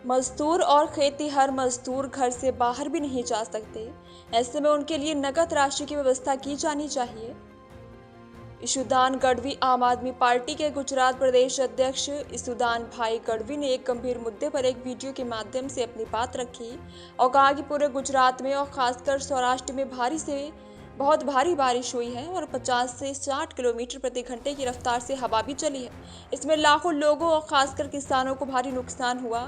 मजदूर और खेतीहर मजदूर घर से बाहर भी नहीं जा सकते। ऐसे में उनके लिए नकद राशि की व्यवस्था की जानी चाहिए। ईशुदान गढ़वी आम आदमी पार्टी के गुजरात प्रदेश अध्यक्ष ईशुदान भाई गढ़वी ने एक गंभीर मुद्दे पर एक वीडियो के माध्यम से अपनी बात रखी और कहा कि पूरे गुजरात में और खासकर सौराष्ट्र में भारी से बहुत भारी बारिश हुई है और 50 से 60 किलोमीटर प्रति घंटे की रफ्तार से हवा भी चली है। इसमें लाखों लोगों और खासकर किसानों को भारी नुकसान हुआ।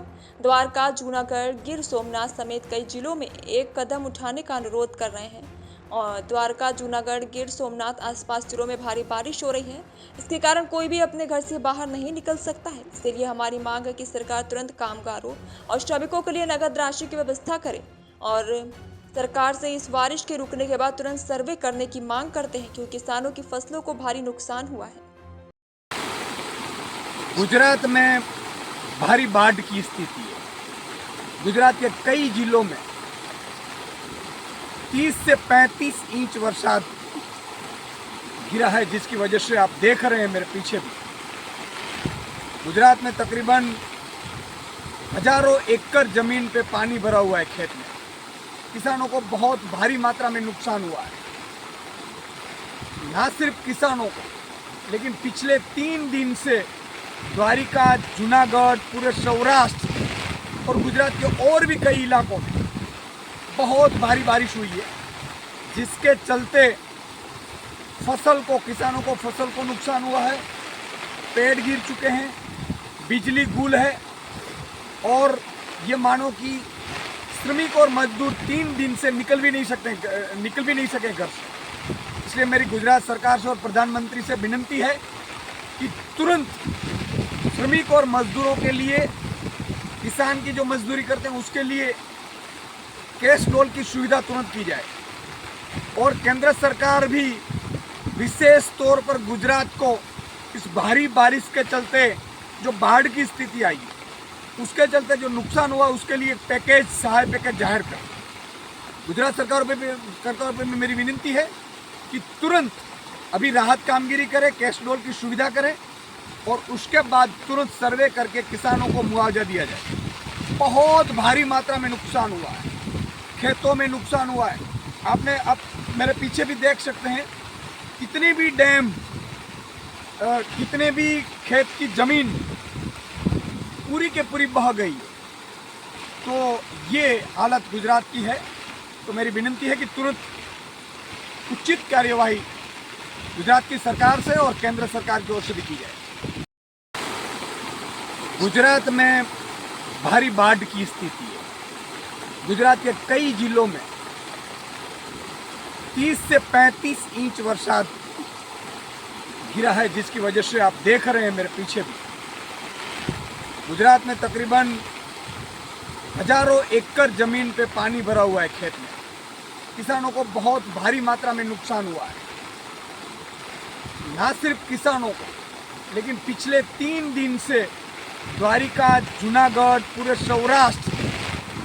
द्वारका, जूनागढ़, गिर सोमनाथ समेत कई जिलों में एक कदम उठाने का अनुरोध कर रहे हैं। और द्वारका, जूनागढ़, गिर सोमनाथ आसपास जिलों में भारी बारिश हो रही है। इसके कारण कोई भी अपने घर से बाहर नहीं निकल सकता है। इसलिए हमारी मांग है कि सरकार तुरंत कामगारों और श्रमिकों के लिए नकद राशि की व्यवस्था करे और सरकार से इस बारिश के रुकने के बाद तुरंत सर्वे करने की मांग करते हैं, क्योंकि किसानों की फसलों को भारी नुकसान हुआ है। गुजरात में भारी बाढ़ की स्थिति है। गुजरात के कई जिलों में 30 से 35 इंच बरसात गिरा है, जिसकी वजह से आप देख रहे हैं मेरे पीछे भी गुजरात में तकरीबन हजारों एकड़ जमीन पे पानी भरा हुआ है। खेत में किसानों को बहुत भारी मात्रा में नुकसान हुआ है। ना सिर्फ किसानों को, लेकिन पिछले 3 दिन से द्वारिका, जूनागढ़, पूरे सौराष्ट्र और गुजरात के और भी कई इलाकों में बहुत भारी बारिश हुई है, जिसके चलते किसानों को फसल को नुकसान हुआ है। पेड़ गिर चुके हैं, बिजली गुल है और ये मानो कि श्रमिक और मजदूर 3 दिन से निकल भी नहीं सके घर से। इसलिए मेरी गुजरात सरकार से और प्रधानमंत्री से विनती है कि तुरंत श्रमिक और मजदूरों के लिए, किसान की जो मजदूरी करते हैं उसके लिए कैश डोल की सुविधा तुरंत की जाए। और केंद्र सरकार भी विशेष तौर पर गुजरात को इस भारी बारिश के चलते जो बाढ़ की स्थिति आई, उसके चलते जो नुकसान हुआ, उसके लिए पैकेज, सहाय पैकेज जाहिर करें। गुजरात सरकार पे मेरी विनती है कि तुरंत अभी राहत कामगिरी करे, कैश डोल की सुविधा करें और उसके बाद तुरंत सर्वे करके किसानों को मुआवजा दिया जाए। बहुत भारी मात्रा में नुकसान हुआ है, खेतों में नुकसान हुआ है। आपने अब मेरे पीछे भी देख सकते हैं, कितने भी डैम, कितने भी खेत की जमीन पूरी के पूरी बह गई। तो ये हालत गुजरात की है। तो मेरी विनती है कि तुरंत उचित कार्यवाही गुजरात की सरकार से और केंद्र सरकार की ओर से भी की जाए। गुजरात में भारी बाढ़ की स्थिति है। गुजरात के कई जिलों में 30 से 35 इंच बरसात गिरा है, जिसकी वजह से आप देख रहे हैं मेरे पीछे भी गुजरात में तकरीबन हजारों एकड़ जमीन पे पानी भरा हुआ है। खेत में किसानों को बहुत भारी मात्रा में नुकसान हुआ है। ना सिर्फ किसानों को, लेकिन पिछले 3 दिन से द्वारिका, जूनागढ़, पूरे सौराष्ट्र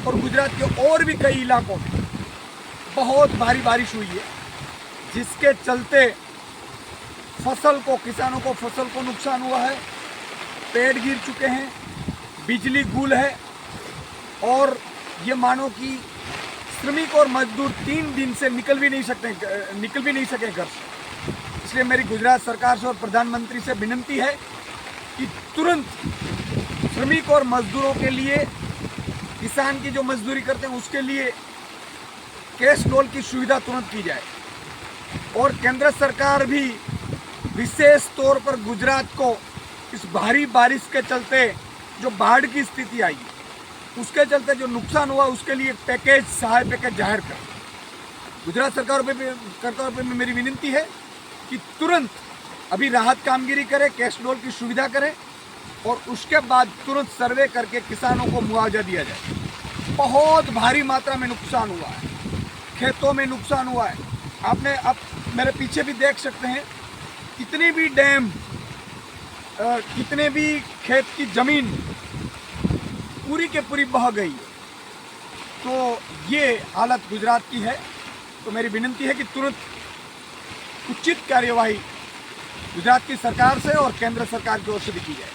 और गुजरात के और भी कई इलाकों में बहुत भारी बारिश हुई है, जिसके चलते किसानों को फसल को नुकसान हुआ है। पेड़ गिर चुके हैं, बिजली गुल है और ये मानो कि श्रमिक और मजदूर 3 दिन से निकल भी नहीं सके घर से। इसलिए मेरी गुजरात सरकार से और प्रधानमंत्री से विनती है कि तुरंत श्रमिक और मजदूरों के लिए, किसान की जो मजदूरी करते हैं उसके लिए कैश डोल की सुविधा तुरंत की जाए। और केंद्र सरकार भी विशेष तौर पर गुजरात को इस भारी बारिश के चलते जो बाढ़ की स्थिति आई, उसके चलते जो नुकसान हुआ, उसके लिए पैकेज, सहाय पैकेज जाहिर करें। गुजरात सरकार पे मेरी विनती है कि तुरंत अभी राहत कामगिरी करे, कैश डोल की सुविधा करें और उसके बाद तुरंत सर्वे करके किसानों को मुआवजा दिया जाए। बहुत भारी मात्रा में नुकसान हुआ है, खेतों में नुकसान हुआ है। आपने अब मेरे पीछे भी देख सकते हैं, कितने भी डैम, कितने भी खेत की जमीन पूरी के पूरी बह गई। तो ये हालत गुजरात की है। तो मेरी विनती है कि तुरंत उचित कार्यवाही गुजरात की सरकार से और केंद्र सरकार की ओर से भी की जाए।